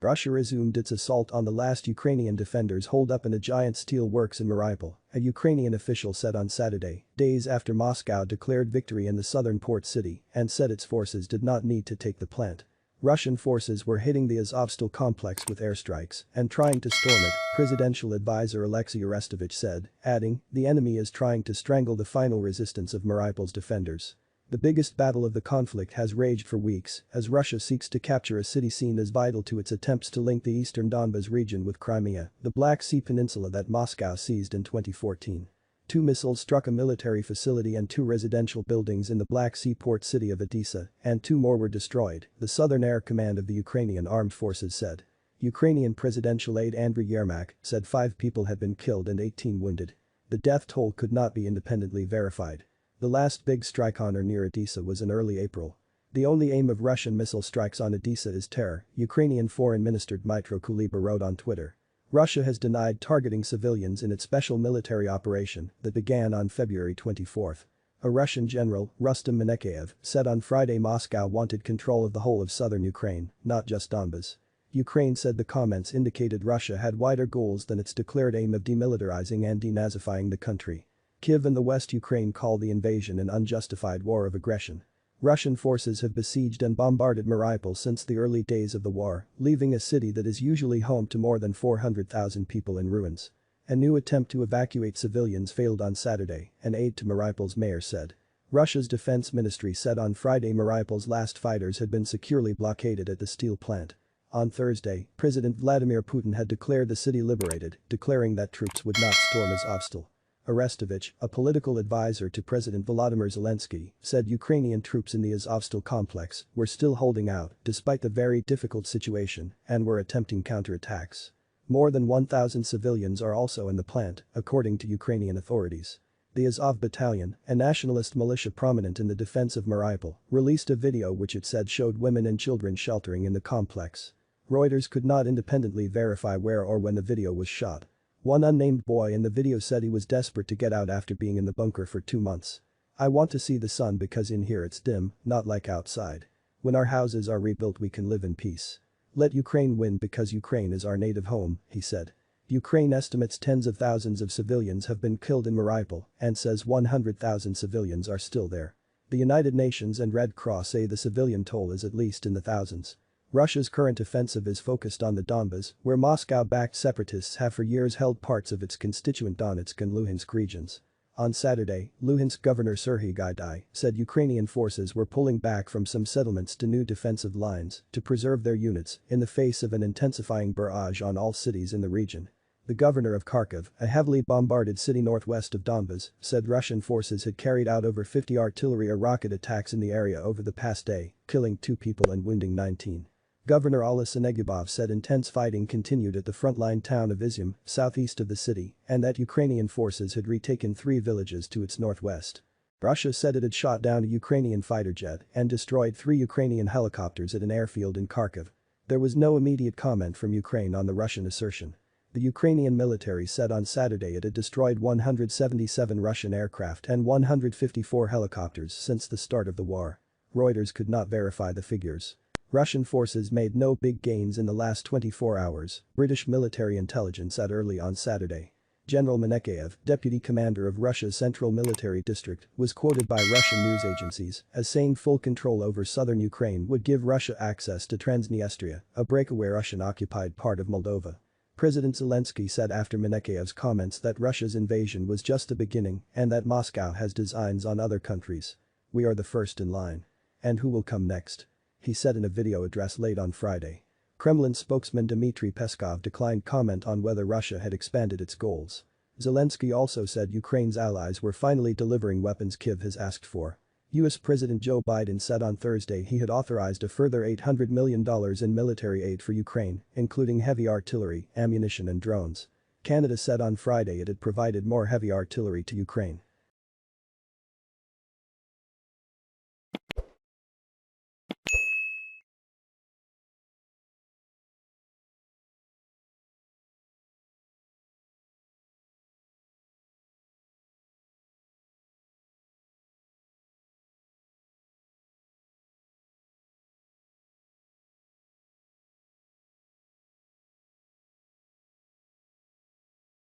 Russia resumed its assault on the last Ukrainian defenders holed up in a giant steel works in Mariupol, a Ukrainian official said on Saturday, days after Moscow declared victory in the southern port city and said its forces did not need to take the plant. Russian forces were hitting the Azovstal complex with airstrikes and trying to storm it, presidential advisor Alexei Arestovich said, adding, the enemy is trying to strangle the final resistance of Mariupol's defenders. The biggest battle of the conflict has raged for weeks as Russia seeks to capture a city seen as vital to its attempts to link the eastern Donbas region with Crimea, the Black Sea peninsula that Moscow seized in 2014. 2 missiles struck a military facility and 2 residential buildings in the Black Sea port city of Odesa, and 2 more were destroyed, the Southern Air Command of the Ukrainian Armed Forces said. Ukrainian presidential aide Andriy Yermak said 5 people had been killed and 18 wounded. The death toll could not be independently verified. The last big strike on or near Odesa was in early April. The only aim of Russian missile strikes on Odesa is terror, Ukrainian Foreign Minister Dmytro Kuleba wrote on Twitter. Russia has denied targeting civilians in its special military operation that began on February 24. A Russian general, Rustem Minekyev, said on Friday Moscow wanted control of the whole of southern Ukraine, not just Donbas. Ukraine said the comments indicated Russia had wider goals than its declared aim of demilitarizing and denazifying the country. Kyiv and the West Ukraine call the invasion an unjustified war of aggression. Russian forces have besieged and bombarded Mariupol since the early days of the war, leaving a city that is usually home to more than 400,000 people in ruins. A new attempt to evacuate civilians failed on Saturday, an aide to Mariupol's mayor said. Russia's defense ministry said on Friday Mariupol's last fighters had been securely blockaded at the steel plant. On Thursday, President Vladimir Putin had declared the city liberated, declaring that troops would not storm Azovstal. Arestovich, a political advisor to President Volodymyr Zelensky, said Ukrainian troops in the Azovstal complex were still holding out despite the very difficult situation and were attempting counterattacks. More than 1,000 civilians are also in the plant, according to Ukrainian authorities. The Azov Battalion, a nationalist militia prominent in the defense of Mariupol, released a video which it said showed women and children sheltering in the complex. Reuters could not independently verify where or when the video was shot. One unnamed boy in the video said he was desperate to get out after being in the bunker for 2 months. I want to see the sun because in here it's dim, not like outside. When our houses are rebuilt we can live in peace. Let Ukraine win because Ukraine is our native home, he said. Ukraine estimates tens of thousands of civilians have been killed in Mariupol and says 100,000 civilians are still there. The United Nations and Red Cross say the civilian toll is at least in the thousands. Russia's current offensive is focused on the Donbas, where Moscow-backed separatists have for years held parts of its constituent Donetsk and Luhansk regions. On Saturday, Luhansk Governor Serhiy Gaidai said Ukrainian forces were pulling back from some settlements to new defensive lines to preserve their units in the face of an intensifying barrage on all cities in the region. The governor of Kharkiv, a heavily bombarded city northwest of Donbas, said Russian forces had carried out over 50 artillery or rocket attacks in the area over the past day, killing 2 people and wounding 19. Governor Oles Senegubov said intense fighting continued at the frontline town of Izyum, southeast of the city, and that Ukrainian forces had retaken 3 villages to its northwest. Russia said it had shot down a Ukrainian fighter jet and destroyed 3 Ukrainian helicopters at an airfield in Kharkiv. There was no immediate comment from Ukraine on the Russian assertion. The Ukrainian military said on Saturday it had destroyed 177 Russian aircraft and 154 helicopters since the start of the war. Reuters could not verify the figures. Russian forces made no big gains in the last 24 hours, British military intelligence said early on Saturday. General Minekyev, deputy commander of Russia's Central Military District, was quoted by Russian news agencies as saying full control over southern Ukraine would give Russia access to Transnistria, a breakaway Russian-occupied part of Moldova. President Zelensky said after Minekyev's comments that Russia's invasion was just the beginning and that Moscow has designs on other countries. We are the first in line. And who will come next? He said in a video address late on Friday. Kremlin spokesman Dmitry Peskov declined comment on whether Russia had expanded its goals. Zelensky also said Ukraine's allies were finally delivering weapons Kyiv has asked for. U.S. President Joe Biden said on Thursday he had authorized a further $800 million in military aid for Ukraine, including heavy artillery, ammunition and drones. Canada said on Friday it had provided more heavy artillery to Ukraine.